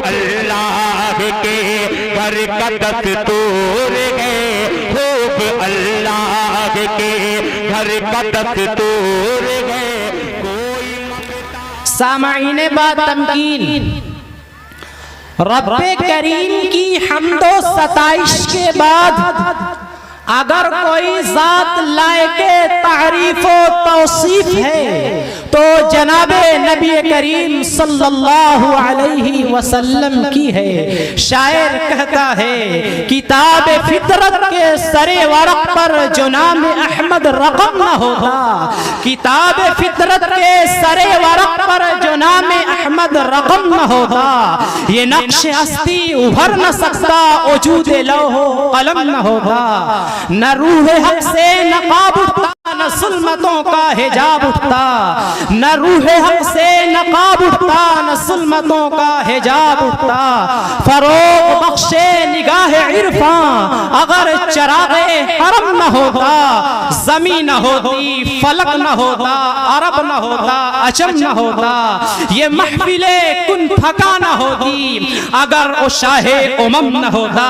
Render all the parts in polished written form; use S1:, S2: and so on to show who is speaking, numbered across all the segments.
S1: अल्लाह के घर का दस्तूर है, खूब अल्लाह के घर का दस्तूर है।
S2: सामाईने बात तमकीन, रब्बे करीम की हम्दो सताइश के बाद अगर कोई जात लायके तारीफ व तौसीफ है तो जनाबे नबी करीम सल्लल्लाहु अलैहि वसल्लम की है। शायर कहता है किताब फितरत के सरे वरक पर जो नाम अहमद रकम न होता, किताब फितरत के सरे वरक पर जो नाम अहमद रकम न होता, ये नक्श हस्ती उभर न सकता, वजूद लौहो कलम न होता। न रूह हक से नकाब उठता, न सुल्मतों का हिजाब उठता, न रूह हक से नकाब उठता, न सुल्मतों का हिजाब उठता। फरोग बख्शे निगाह इरफान अगर चरागे हरम न होता, जमी न होती, फलक न होता, अरब न होता, अचम न होता, ये महफिले कुन फका न होती अगर ओ शाहे उमम न होता।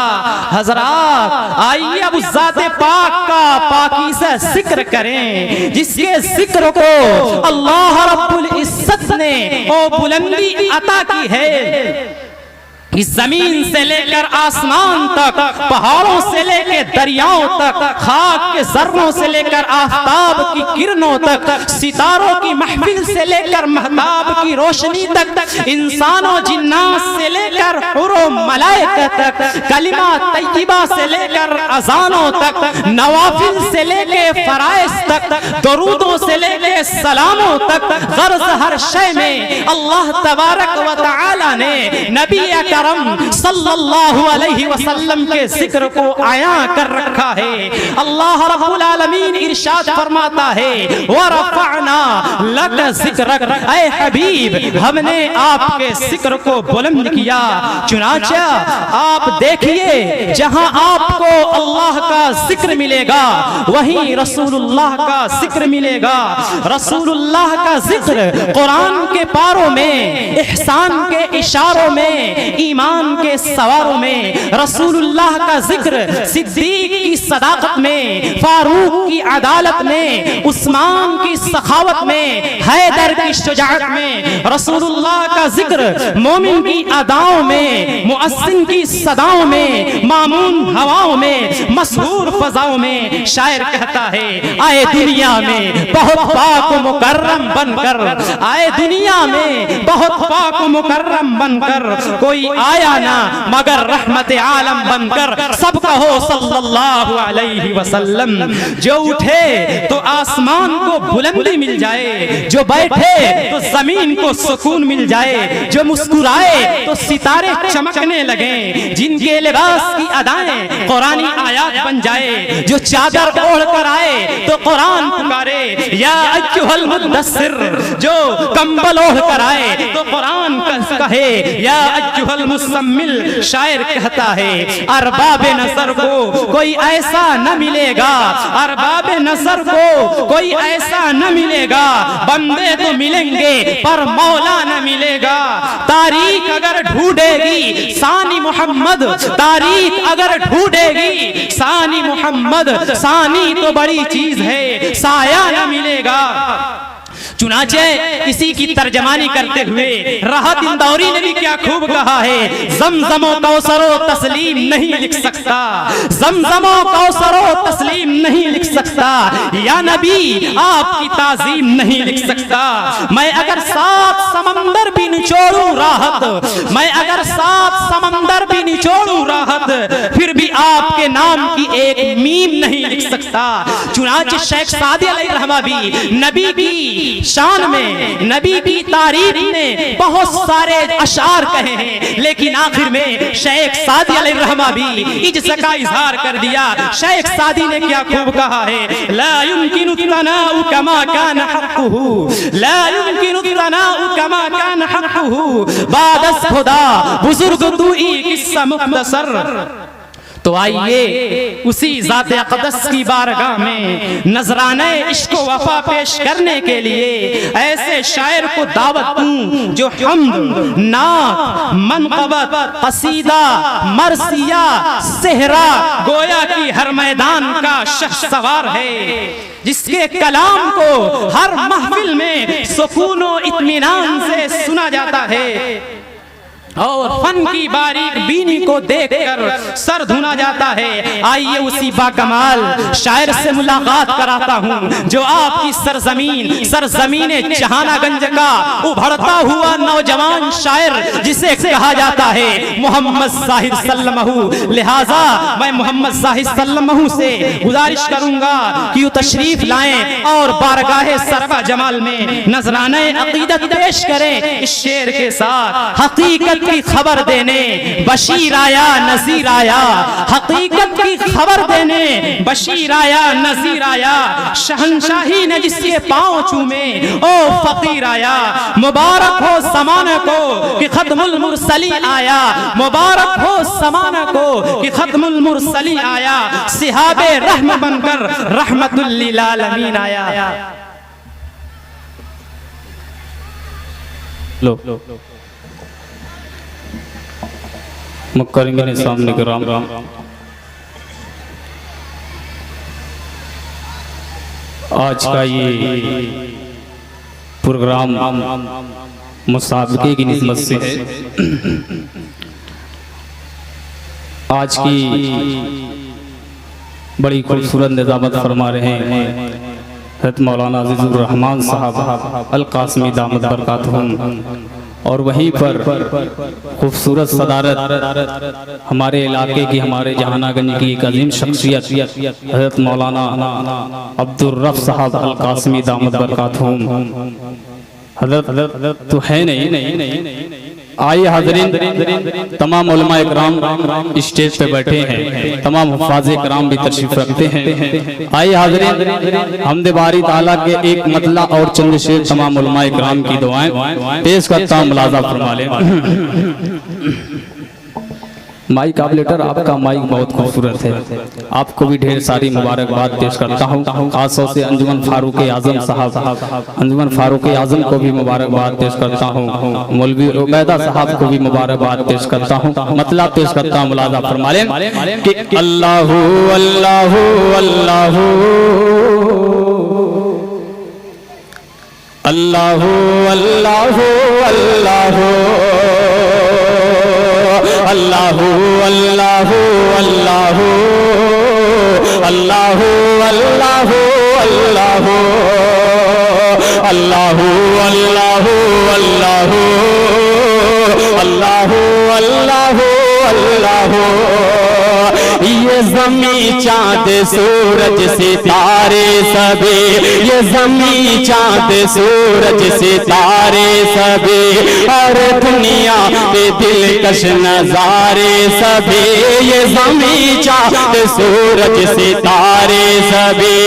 S2: हजरात आइए अब ज़ाते पाक का पाकीज़ा जिक्र करें, जिसके जिक्र को अल्लाह रब्बुल इज्जत ने ओ बुलंदी अता की है। इस जमीन से लेकर आसमान तक, पहाड़ों से लेकर दरियाओं तक, खाक के जर्रों से लेकर आफताब की किरणों तक, सितारों की महफिल से लेकर महताब की रोशनी तक, इंसानों जिन्नात से लेकर हुरो मलाइका तक, कलिमा तैयबा से लेकर अजानों तक, नवाफिल से लेकर फराइज तक, दरूदों से लेकर सलामों तक, गर्ज हर शय में अल्लाह तबारक व तआला ने नबी सल्लल्लाहु अलैहि वसल्लम के जिक्र को आया कर रखा है। अल्लाह रब्बुल आलमीन इरशाद फरमाता है व रफ़अना लक ज़िक्रक, ऐ हबीब हमने आपके जिक्र को बुलंद किया। चुनांचे आप देखिए जहां आपको अल्लाह का जिक्र मिलेगा वहीं रसूलुल्लाह का जिक्र मिलेगा। रसूलुल्लाह का जिक्र कुरान के पारों में, इहसान के इशारों में, ईमान के सवारों में, रसूलुल्लाह का जिक्र सिद्दीक की सदाकत में, फारूक की अदालत में, उस्मान की सखावत में, हैदर की शुजाअत में, रसूलुल्लाह का जिक्र मोमिन की अदाओं में, मुअस्सिन की सदाओं में, मामून हवाओं में, मशहूर फजाओं में। शायर कहता है आए दुनिया में बहुत पाक मुकर्रम बनकर, आए दुनिया में बहुत पाक मुकर्रम बनकर, कोई आया ना मगर रहमत आलम बनकर। सब कहो सल्लल्लाहु अलैहि वसल्लम। जो उठे तो आसमान को बुलंदी मिल जाए, जो बैठे तो जमीन को सुकून मिल जाए, जो मुस्कुराए तो सितारे चमकने लगे, जिनके लिबास की अदाएं कुरानी आयात बन जाए, जो चादर ओढ़ कर आए तो कुरान पुकारे या अय्युहल मुद्दस्सिर, जो कंबल ओढ़ कर आए तो कुरान कहे या अय्युहल मुज़म्मिल। शायर कहता है अरबाबे नजर को कोई ऐसा न मिलेगा, अरबाबे नजर को कोई ऐसा न मिलेगा, बंदे तो मिलेंगे पर मौला न मिलेगा। तारीख अगर ढूंढेगी सानी मोहम्मद, तारीख अगर ढूंढेगी सानी मोहम्मद, सानी तो बड़ी चीज है, साया न मिलेगा। चुनाचे इसी की तर्जमानी करते हुए राहत इंदौरी ने भी क्या खूब कहा है, ज़मज़मो कौसरो तस्लीम नहीं लिख सकता, ज़मज़मो कौसरो तस्लीम नहीं लिख सकता, या नबी आपकी ताज़ीम नहीं लिख सकता। मैं अगर 7 समंदर भी निचोड़ूं राहत, मैं अगर 7 समंदर भी निचोड़ूं राहत, फिर भी आपके नाम की एक मीम नहीं लिख सकता। चुनाचे शेख सादी अलैहिर्रहमा भी नबी की शान में, नबी की तारीफ में बहुत सारे अशार कहे हैं, लेकिन आखिर में शेख सादी अलैहिर्रहमा भी इज्ज़ का इजहार कर दिया। शेख सादी ने क्या खूब कहा है, ला युमकिनु तनाउ कमा कान हक़्क़ुहु, ला युमकिनु तनाउ कमा कान हक़्क़ुहु, बादस खुदा बुजुर्ग तू ई किस्सा मुख्तसर। तो आइए उसी ज़ाते अक़दस की बारगाह में नजराने इश्क व वफा पेश करने के लिए ऐसे शायर को दावत दूं जो हम्द, नात, मनक़बत, कसीदा, मरसिया, सेहरा गोया की हर मैदान का शहसवार है, जिसके कलाम को हर महफिल में सुकून व इत्मीनान से सुना जाता है और फन की बारीक बीनी को देखकर सर धुना जाता है। आइए उसी बाकमाल शायर से मुलाकात कराता हूँ जो आपकी सरजमीन जहानागंज का उभरता हुआ नौजवान शायर, जिसे कहा जाता है मोहम्मद ज़ाहिद सल्लमहू। लिहाजा मैं मोहम्मद ज़ाहिद सल्लमहू से गुजारिश करूंगा कि वो तशरीफ लाएं और बारगाहे सरवा जमाल में नजराने अकीदत पेश करें इस शेर के साथ। हकीकत की खबर देने बशीर आया नज़ीर आया, हकीकत की खबर देने बशीर आया नज़ीर आया, शहंशाही ने जिसके पांव चूमे ओ फकीर आया। मुबारक हो ज़माने को कि खत्मुल मुरसली आया, मुबारक हो ज़माने को कि खत्मुल मुरसली आया, सिहाबे रहम बनकर रहमतुल लिल आलमीन आया।
S3: लो मुकर्रमीन सामने के राम राम। आज का ये प्रोग्राम मुसाबके की निस्बत से है। आज की बड़ी खूबसूरत निज़ामत फरमा रहे हैं हज़रत मौलाना अज़ीज़ुर रहमान साहब अल कासमी दामत बरकातहुम, और वहीं पर खूबसूरत सदारत हमारे इलाके की, हमारे जहानागंज की एक अजीम शख्सियत हज़रत मौलाना अब्दुर रफ़ साहब अल कासमी दामत बरकातहुम। हज़रत तो है नहीं। आइए हाज़रीन, तमाम उलमा इकराम स्टेज पे बैठे हैं, तमाम हुफ़ाज़ इकराम भी तशरीफ़ रखते हैं। आइए हाज़रीन, हमदे बारी ताला के एक मतला और चंद शेर तमाम उलमा इकराम की दुआएं पेश करता हूँ, मुलाज़ा फरमा लें। माइक ऑपरेटर, आपका माइक बहुत खूबसूरत है, आपको भी ढेर सारी मुबारकबाद पेश करता हूँ। खासतौर से अंजुमन फारूक आज़म साहब, अंजुमन फारूक आज़म को भी मुबारकबाद पेश करता हूँ, मौलवी उबैदा साहब को भी मुबारकबाद पेश करता हूँ। मतलब पेश करता हूँ, मुलाज़ा फरमा लें कि अल्लाहु अल्लाहु अल्लाहु अल्लाहु अल्लाहु अल्लाहु अल्लाहु अल्लाहु अल्लाहु अल्लाहु अल्लाहु अल्लाहु अल्लाहु अल्लाहु अल्लाहु अल्लाहु अल्लाहु अल्लाहु। ये ज़मीं चाँद सूरज सितारे सभी, ये ज़मीं चाँद सूरज सितारे सभी, और दुनिया के दिलकश नज़ारे सभी। ये ज़मीं चाँद सूरज सितारे सभी,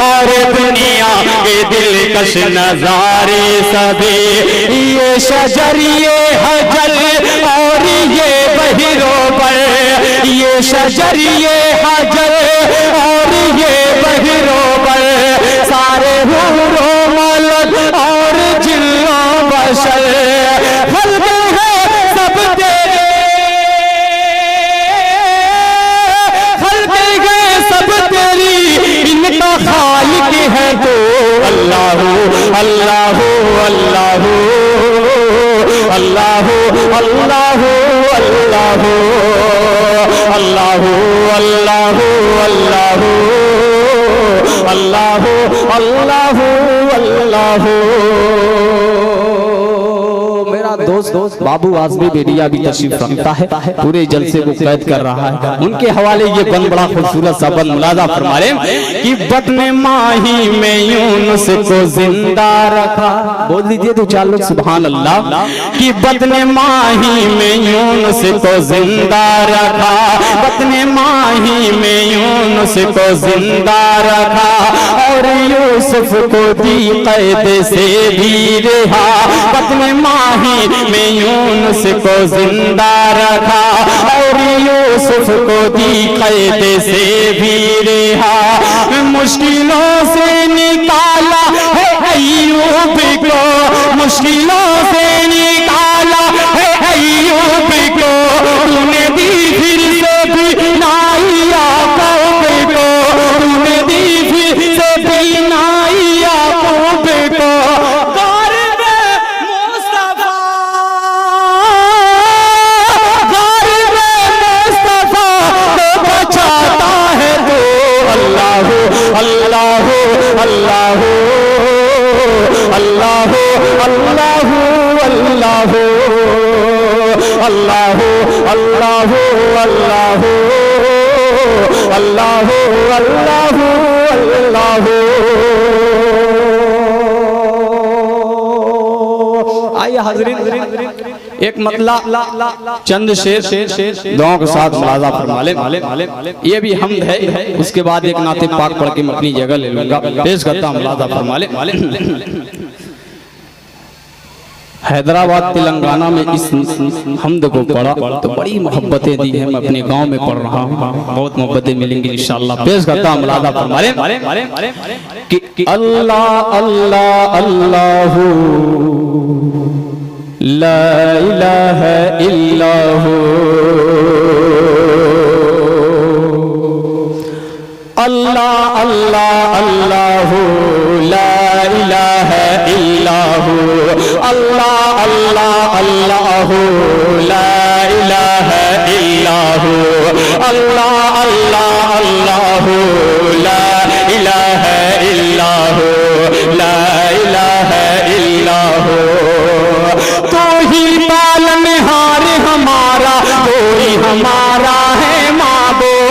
S3: और दुनिया के दिलकश नज़ारे सभी। ये शजर ये हजर और ये बहिरोबर, ये शजर ये हजर और ये बहिरोबर, सारे हूरो मलक और जिन्नो बशर खल्क़ है सब तेरे, खल्क़ है सब तेरी, इनका खालिक है तो अल्लाहु अल्लाहु अल्लाहु अल्लाहु अल्लाहु अल्लाहु अल्लाहु अल्लाहु अल्लाहु अल्लाहु अल्लाहु। मेरा दोस्त बाबू आज़मी बेरिया भी तशरीफ रखता है, पूरे जलसे को कैद कर रहा है। उनके हवाले ये बन बड़ा खूबसूरत सा बंद मुलाज़ा फरमा लें कि बत्न माही में यूनुस को जिंदा रखा। बोल दीजिए तो चार लोग सुभान अल्लाह। कि बत्न माही में यूनुस को जिंदा रखा, बत्न माही में यूनुस को जिंदा रखा, और यूसुफ को दी कैद से भी रहा। बत्न माही में यूनुस को जिंदा रखा, और और यूसुफ को दी कैद से भी रिहा, मुश्किलों से निकाला है अय्यूब को, मुश्किलों से निकाला है अय्यूब को, तूने दी फिर से भी नाई याकूब को, तूने दी फिर से भी नाई याकूब को। अल्लाह अल्लाह अल्लाह अल्लाह अल्लाह अल्लाह अल्लाह अल्लाह अल्लाह अल्लाह। आइए हाज़रीन, एक मतला चंद शेर दुआओं के साथ मुलाज़ा फरमा लें। ये भी हमद है, उसके बाद एक नाते पाक पढ़ के मैं अपनी जगह ले लूंगा। पेश करता हूं, मुलाज़ा फरमा लें। हैदराबाद तेलंगाना में इस हमद को पढ़ा तो बड़ी मोहब्बतें दी हैं। मैं अपने गांव में पढ़ रहा हूँ, बहुत मोहब्बतें मिलेंगी इंशाअल्लाह। पेश करता हूं, मुलाज़ा फरमा लें कि अल्लाह अल्लाह अल्लाह ला इलाहा इल्लल्लाहु, अल्लाह अल्लाह अल्लाहु ला इलाहा इल्लल्लाहु, अल्लाह अल्लाह अल्लाहु ला इलाहा इल्लल्लाहु, अल्लाह अल्लाह अल्लाहु ला इलाहा इल्लल्लाहु, ला इलाहा इल्लल्लाहु। तो ही पालनहार हमारा, कोई हमारा है माबूद,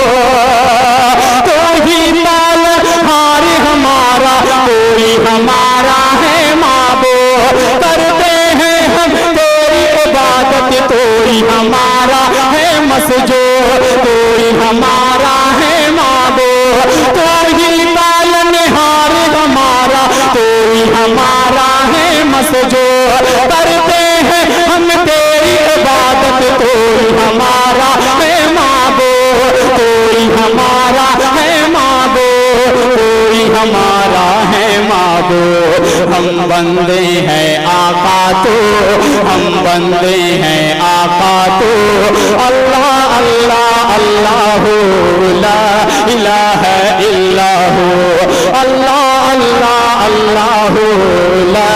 S3: तो ही पालनहार हमारा, कोई हमारा है माबूद। करते हैं हम तेरी इबादत, कोई हमारा है मसजूद, कोई हमारा है माबूद। तो ही पालनहार हमारा, कोई हमारा है मसजूद। करते हैं हम तेरी इबादत, कोई हमारा है माबूद, कोई हमारा है माबूद, कोई हमारा है माबूद। हम बंदे हैं आका तो, हम बंदे हैं आका तो। अल्लाह अल्लाह अल्लाह ला इलाहा इल्लल्लाहु, अल्लाह अल्लाह अल्लाह ला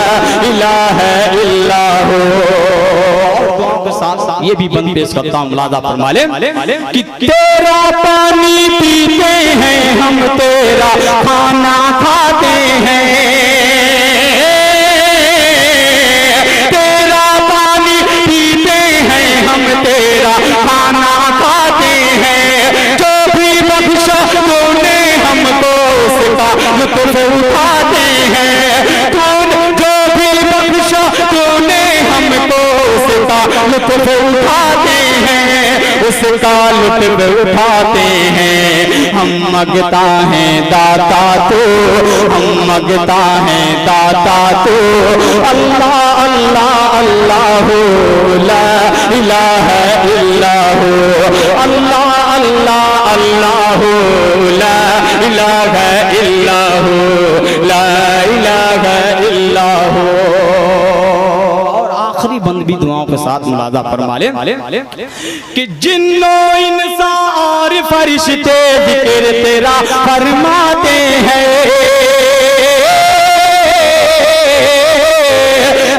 S3: इलाहा इल्लल्लाहु। ये भी बंद पेश करता हूँ, मुलाज़ा फरमा लें कि तेरा पानी पीते हैं हम, तेरा खाना खाते हैं, तेरा पानी पीते हैं हम, तेरा खाना खाते हैं। जो भी बख्शा तूने हमको, उसका लुत्फ उठाते हैं। तूने जो भी बख्शा तूने हमको, उसका लुत्फ उठाते हैं, उसका लुत्फ उठाते हैं। हम मगता है दाता तो, हम मगता है दाता तो। अल्लाह अल्लाह अल्लाह ला इलाहा इल्लल्लाहु, अल्लाह अल्लाह अल्लाह ला इलाहा इल्लल्लाहु, ला इलाहा इल्लल्लाहु। और आखिरी बंद भी दुआओं के साथ मुलाज़ा फरमा लें कि जिन्नो इंसान और फरिश्ते जिक्र तेरा फरमाते हैं,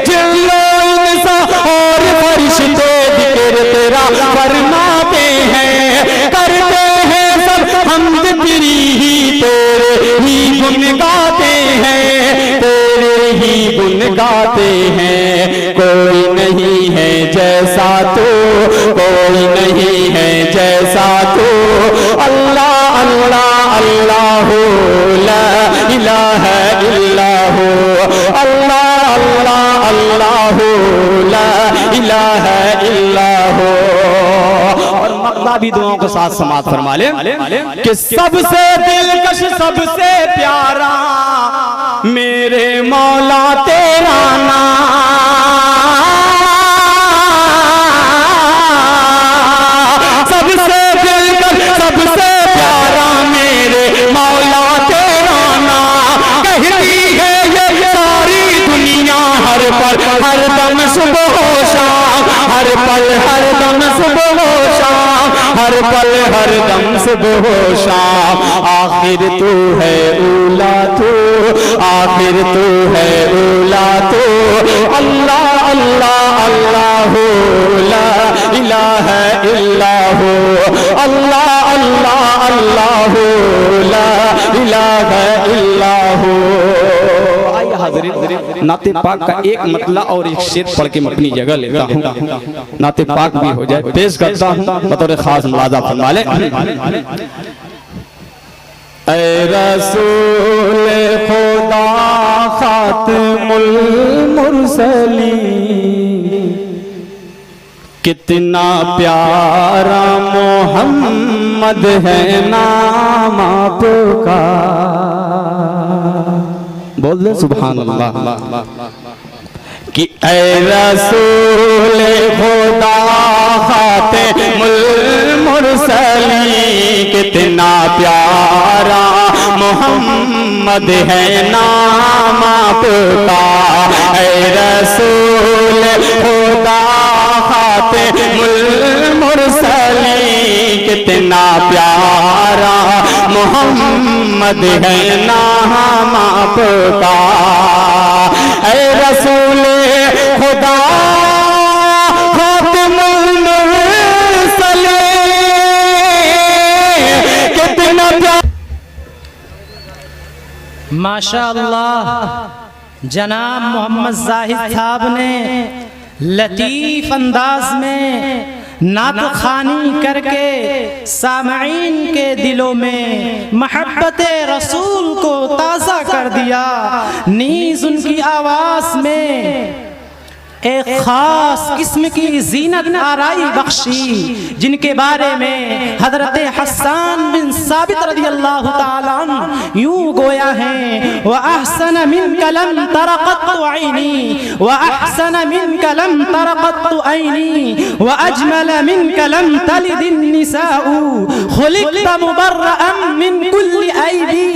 S3: जिन्नो इंसान और फरिश्ते जिक्र तेरा फरमाते हैं। करते हैं सब हमद तेरी ही, तेरे ही गुन गाते हैं, तेरे ही गुन गाते हैं। कोई नहीं है जैसा तो, कोई नहीं है जैसा तो। अल्लाह अल्लाह अल्लाह ला इलाहा इल्लल्लाहु, अल्लाह अल्लाह अल्लाह ला इलाहा इल्लल्लाहु। और मक्ता भी दुआओं के साथ समात फरमा लें कि सबसे दिलकश सबसे प्यारा मेरे मौला तेरा नाम, दम सुबह शाम, हर पल हर दम सुबह शाम। आखिर तू है उला तू, आखिर तू है उला तू। अल्लाह अल्लाह अल्लाह ला इलाहा इल्लल्लाहु, अल्लाह अल्लाह अल्लाह ला इलाहा इल्लल्लाहु। आइए हाज़िरीन, नाते पाक का एक मतला और एक शेर पढ़ के मैं अपनी जगह लेता हूँ, नाते पाक भी हो जाए। पेश करता हूँ बतौर खास मुलाज़ा फरमा ले। ऐ रसूल खुदा खातिमुल मुरसलीन, कितना प्यारा मोहम्मद है नाम आपका। बोल दे सुभान अल्लाह। कि ऐ रसूल खुदा खातिमुल मुरसलीन, कितना प्यारा मोहम्मद है नाम आपका। ऐ रसूल खुदा खातिमुल मुरसलीन, कितना प्यारा मोहम्मद है नाम आपका। ऐ रसूल खुदा खातिमुल मुरसलीन, कितना प्यारा।
S2: माशाअल्लाह जनाब मोहम्मद जाहिद साहब ने लतीफ अंदाज में नात खानी करके सामईन के दिलों में महब्बत रसूल को ताज़ा कर दिया। नीज उनकी आवाज़ में एक खास किस्म की जीनत आराई बख्शी, जिनके बारे में हजरत हसन बिन साबित रज़ियल्लाहु ताला अन्हु यूं गोया है, व अहसन मिन कलम तरक़त ऐनी, व अहसन मिन कलम तरक़त ऐनी, व अजमल मिन कलम तलिदिन निसाउ, खुलिक़त मुबर्रअन मिन कुल्ली ऐबी,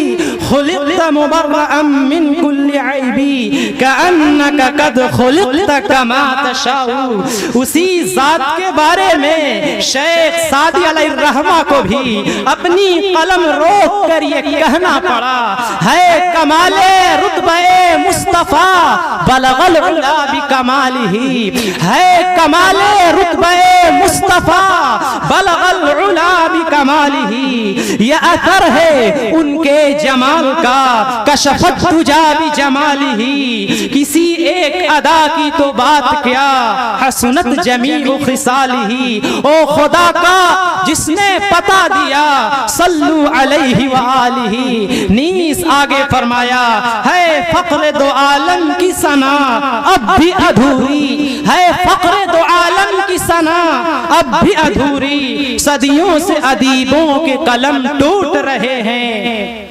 S2: खुलिक़त मुबर्रअन मिन कुल्ली ऐबी, कअन्नका कद खुलिक़त कमा तशाउ। उसी जात के बारे में शेख सादी अलैहिर्रहमा को भी अपनी कलम रोक कर ये कहना पड़ा है, कमाले रुतबे मुस्तफा बलगल उला बिकमालिही, है कमाले रुतबे मुस्तफा बलगल उला बिकमालिही। ये असर है उनके जमाल का, कशफत तुजा बिजमालिही। किसी एक अदा की तो बात क्या, हसनत जमीउ खिसालिही। ओ खुदा का जिसने पता दिया, सल्लु अलैहि व आलिही। नीस आगे फरमाया है, फक्र दो आलम की सना अब भी अधूरी है, फक्र दो आलम की सना अब भी अधूरी। सदियों से अदीबों के कलम टूट रहे हैं,